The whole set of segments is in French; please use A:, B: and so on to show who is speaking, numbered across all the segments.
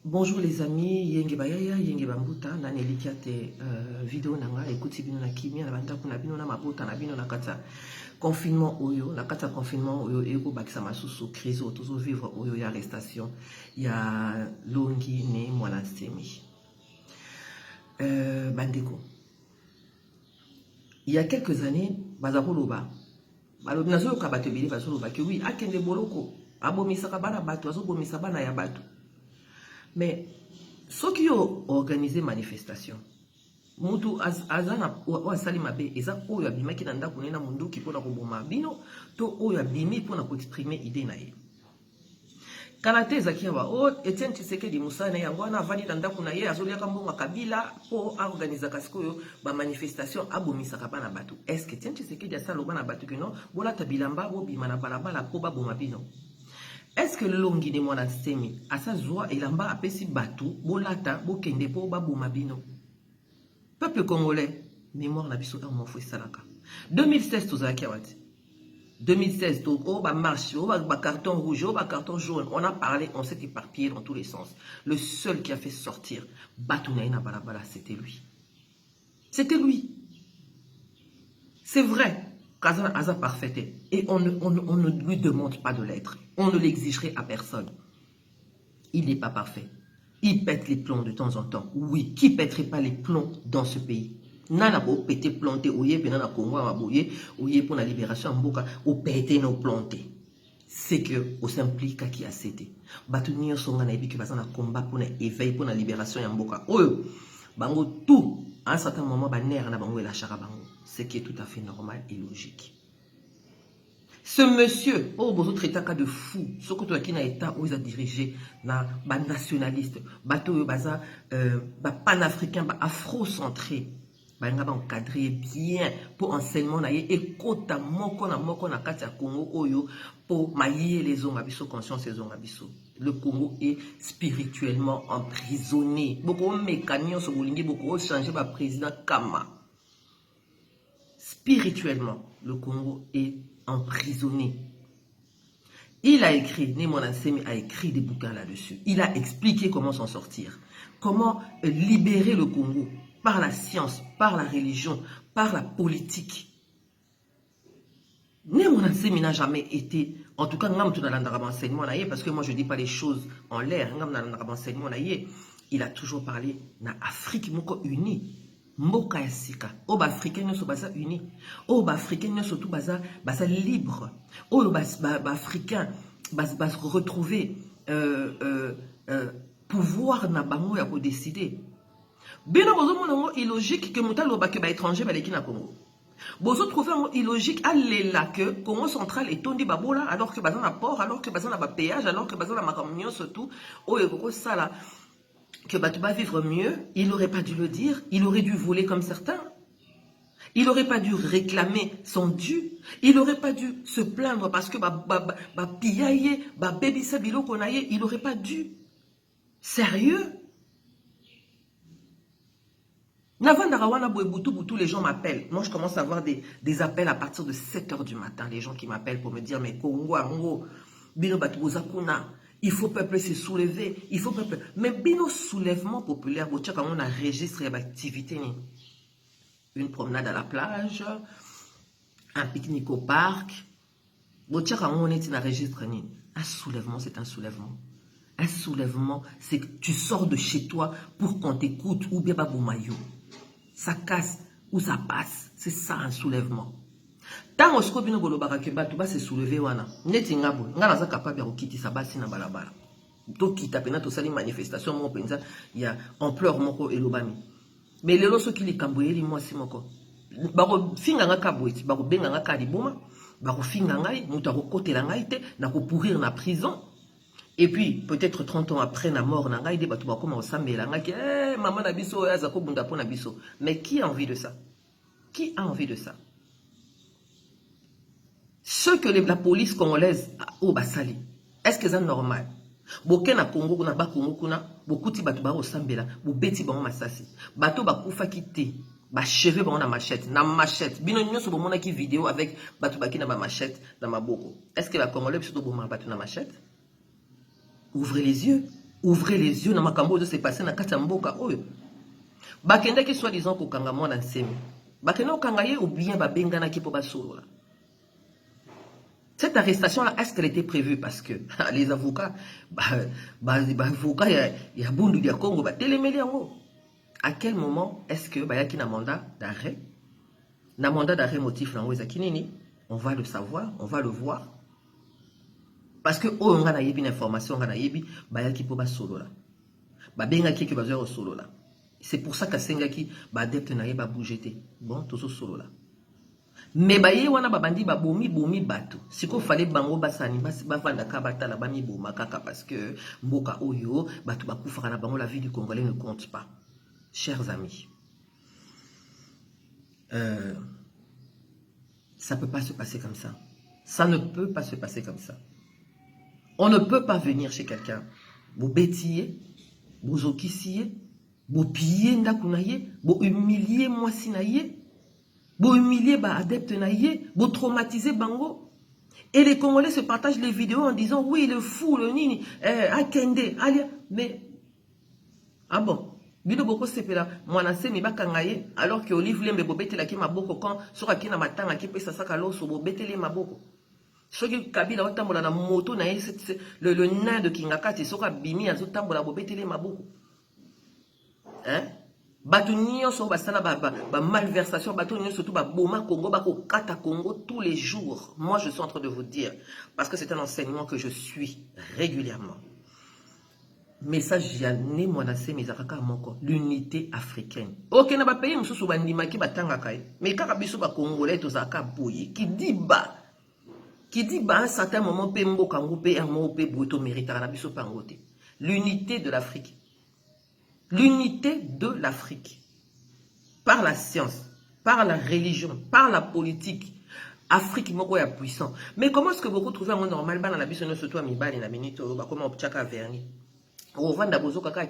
A: Bonjour les amis, yenge bayaya, yenge bambuta, naneliki ate vidéo nanga, écoute bino na kimia, na banda kuna bino na mabota, na bino na kata confinement oyo, na kata confinement oyo, eko bakisa masusu, crise otozo vivre oyo, ya arrestation, ya longi ne mwana semi. Bandeko. Il y a quelques années, bazakoloba, balobi nazo kabate bili bazoloba que oui, akende boloko, abomisaka bana bato, azobomisa bana ya bato. Mais ceux qui ont organisé manifestation, mutu azana wa sali mabe eza oyo abimaki na ndako na munduki pona koboma bino to oyo abimi pona ko exprimer idée na ye. Kanate ezaki wa Etienne Tshisekedi Musana yango na vandi na ndako na ye azoliaka mbonga Kabila po organiser kasikoyo ba manifestation abomisaka bana bato. Est-ce que Etienne Tshisekedi asalo bana bato que non bola tabilamba bo bima na balabala po ba boma bino? Est-ce que longi de mwana semi asa zoa elamba apesi batu bolata bokende po baboma bino? Peuple congolais, mémoire na biso mo fo salaka. 2016 tozalaki wati. 2016 to ba marche, ba carton rouge, ba carton jaune, on a parlé, on s'est éparpillé dans tous les sens. Le seul qui a fait sortir batu na balabala, c'était lui. C'était lui. C'est vrai. Kaza parfait. Et on ne lui demande pas de l'être. On ne l'exigerait à personne. Il n'est pas parfait. Il pète les plombs de temps en temps. Oui, qui pèterait pas les plombs dans ce pays? Nana bo pété planté, ouye, penana Congo, aboye, ouye pour la libération, mboka, ou pété nos plantés. C'est que, au s'implique qui a cédé. Batunir son anabi qui va s'en combat pour l'éveil, pour la libération, mboka. Oyo, bango tout, à un certain moment, baner na bango et la charabango. Ce qui est tout à fait normal et logique. Ce monsieur, oh, vous autres états de fou, ce que tu as qui n'a état où il a dirigé, na ba nationaliste, bateau baza, panafricain, afro-centré, ba nga ba encadré bien pour enseignement na ye et kota moko na kati ya Congo oyo pour mailler les hommes abisso conscience les hommes abisso. Le Congo est spirituellement emprisonné. Beaucoup de mécanions sur bolingi, beaucoup changer ba président Kama. Spirituellement, le Congo est emprisonné. Il a écrit, Némon Ansemi a écrit des bouquins là-dessus. Il a expliqué comment s'en sortir. Comment libérer le Congo par la science, par la religion, par la politique. Némon Ansemi n'a jamais été, en tout cas, parce que moi je ne dis pas les choses en l'air. Il a toujours parlé d'Afrique unie. Mboka ya sika, oba africain nyoso baza uni, oba africain nyoso tout baza libre, oba africain bas retrouver pouvoir na bango ya ko décider. Bino bozo monango illogique que mutalo ba ke ba étranger ba leki na Congo. Bozo trouver ngo illogique alela que Congo central est tondi babola alors que baza na port, alors que baza na ba péage, alors que baza na makamyo surtout oyo ko sala que Batouba vivre mieux, il n'aurait pas dû le dire, il aurait dû voler comme certains. Il n'aurait pas dû réclamer son dû. Il n'aurait pas dû se plaindre parce que piaye, baby sabilo konaye, il n'aurait pas dû. Sérieux? Navandarawana boutou, les gens m'appellent. Moi, je commence à avoir des appels à partir de 7 h du matin. Les gens qui m'appellent pour me dire, mais Congo, Ango, Bino Batouza il faut peuple se soulever, il faut peuple. Mais bino soulèvement populaire, on a registre d'activité. Une promenade à la plage, un pique-nique au parc. On est un registre. Un soulèvement, c'est un soulèvement. Un soulèvement, c'est que tu sors de chez toi pour qu'on t'écoute ou bien baboumayo. Ça casse ou ça passe. C'est ça un soulèvement. Tant que bino bolobaka ke bato ba se soulever wana neti ngabo ngana za capable ya kokitisa basi na balabala to kita pena to sali manifestation mo penza ya ampleur moko elobami mais lelo soki likambo yeli mwasi moko bako finga nga kabweti bako benga nga kalibuma bako finga ngai mutu akokotela ngai te na ko pourrir na prison et puis peut-être 30 ans après na mort na ngai de bato bakoma osambela ngai maman na biso ya za ko bunda pona biso mais qui a envie de ça? Qui a envie de ça? Ce que la police congolaise au basali, est-ce que c'est normal? Boké na Congo na ba Congo kuna, bokuti batu ba osambela, bo beti ba masasi. Bato ba kufa kité, ba cheveux ba na machette, Bino nyonso bo mona ki vidéo avec batu ba ki na ba machette na maboko. Est-ce que la Congolais biso bo ma batu na machette? Ouvrez les yeux. ouvrez les yeux na makambo de se passer na kati ya mboka oyo. Bakende ki soi-disant ko kanga mwana nsemi. Bakende ko kanga ye ou bien babengana ki po basolola. Cette arrestation-là, est-ce qu'elle était prévue? Parce que les avocats, avocats, il y a Bundu du Congo, à quel moment est-ce que y a un mandat d'arrêt? Un mandat d'arrêt motif, on va le savoir, on va le voir. Parce que on a une information, on a une solo là. C'est pour ça que Sengaki, adepte na bouger. Bon, tout ce solo là. Mais baye wana babandi bomi bato. Siko fallait bango basani bavanda ka batala bami boma kaka parce que mboka oyo bato bakufaka na bango, la vie du Congolais ne compte pas. Chers amis, ça peut pas se passer comme ça. Ça ne peut pas se passer comme ça. On ne peut pas venir chez quelqu'un, vous bétiller, vous okissier, vous piller ndakunaye, vous humilier moi sinaye. Vous humiliez les adeptes, vous traumatisez Bango. Et les Congolais se partagent les vidéos en disant oui, le fou, le nini, Akende, alia. Mais, ah bon, Bido Boko Sepela, moi na se mi bakangaye, alors que Olive Lembe bobete la ki maboko, quand sera ki na matanga ki pesa sakalo, so bobete le maboko. Ce qui Kabila otambola na moto na le nain de Kingakati, sera bimi azo tambola bobete le maboko. Hein? Batunio so basala ba malversation, batunio surtout ba boma Congo, bako kata Congo tous les jours. Moi je suis en train de vous dire, parce que c'est un enseignement que je suis régulièrement. Message Yané Mwanase Mizaraka Moko, l'unité africaine. Ok, na ba pays mususu bandima ki batanga kai. Mais kaka biso ba Congolais tozaka boye qui dit à un certain moment Pembo Kango pe un mot pe Bruto méritera na biso pangote. L'unité de l'Afrique. L'unité de l'Afrique, par la science, par la religion, par la politique. Afrique est puissant. Mais comment est-ce que beaucoup trouvent un monde normal? Surtout à Mibali, na minito, comment on tchaka verni. On va d'abozo kaka,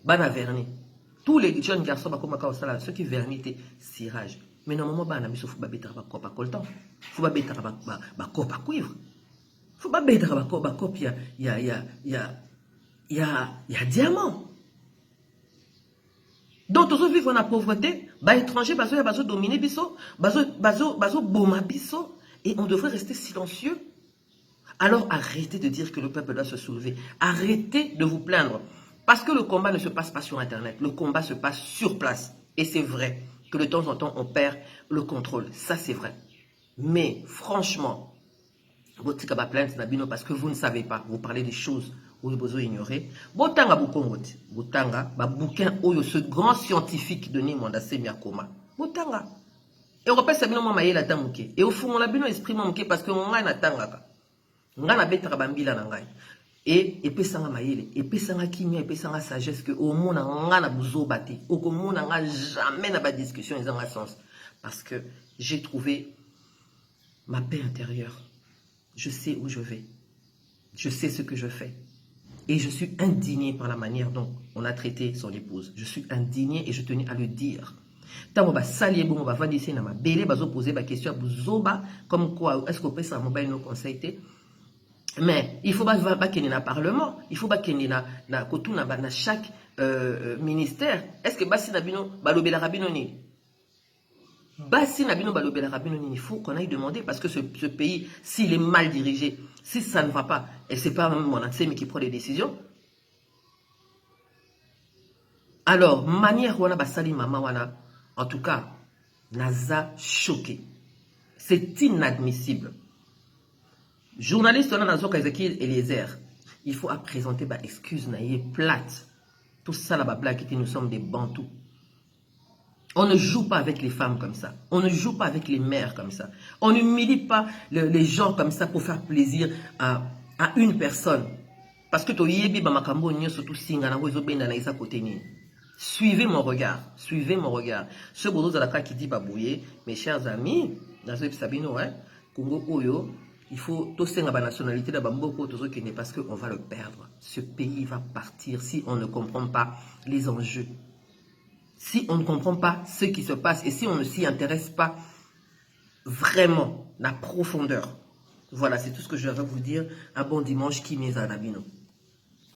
A: bana verni. Tous les jeunes garçons, ceux qui vernité, cirage. Mais normalement, bana biso faut babeta ba copa coltan. Faut babeta ba copa cuivre. Faut babeta ba copa il y a diamant. Donc, tous vivent dans la pauvreté, bah étrangers, bazo dominer biso, bazo boma biso, et on devrait rester silencieux. Alors, arrêtez de dire que le peuple doit se soulever. Arrêtez de vous plaindre. Parce que le combat ne se passe pas sur Internet. Le combat se passe sur place. Et c'est vrai que de temps en temps, on perd le contrôle. Ça, c'est vrai. Mais, franchement, votre plainte parce que vous ne savez pas. Vous parlez des choses où vous besoin ignorer. Botanga bukongote. Botanga ba bouquin oyo ce grand scientifique Denis Mwandase Miakoma. Botanga. Et on rappelle sabino mama yela tamuke. Et au fond on la bino esprit mamuke parce que ngai na tangaka. Ngai na betaka bambila na ngai. Et pesanga mayele, et pesanga kimia, et pesanga sagesse que au monde ngai na buzo bate. Au monde ngai jamais na ba discussion ils ont un sens parce que j'ai trouvé ma paix intérieure. Je sais où je vais. Je sais ce que je fais. Et je suis indigné par la manière dont on a traité son épouse. Je suis indigné et je tenais à le dire. Tant on va salir, on va vendre ici, on va belé, on va poser des questions, comme quoi, est-ce qu'on peut ça, mobile nos conseils. Mais il faut pas qu'il y ait un parlement, il faut pas qu'il y ait un chaque ministère. Est-ce que Bassi Nabino, Balobé Rabino ni? Bassi Nabino, Balobé Rabino ni, il faut qu'on aille demander parce que ce pays, s'il est mal dirigé, si ça ne va pas, et c'est pas mon Atsemi qui prend les décisions, alors, manière wana basali mama wana, en tout cas, naza choqué. C'est inadmissible. Journaliste on a nazo Ezekiel Eliezer, il faut présenter ba excuse naïe plate. Tout ça la blague qui nous sommes des bantous. On ne joue pas avec les femmes comme ça. On ne joue pas avec les mères comme ça. On n'humilie pas les gens comme ça pour faire plaisir à une personne. Parce que suivez mon regard. Suivez mon regard. Ce boulot de la carte qui dit babouye, mes chers amis, Congo Oyo, il faut tous la nationalité parce qu'on va le perdre. Ce pays va partir si on ne comprend pas les enjeux. Si on ne comprend pas ce qui se passe et si on ne s'y intéresse pas vraiment, la profondeur. Voilà, c'est tout ce que je vais vous dire. Un bon dimanche, qui m'est à Nabino.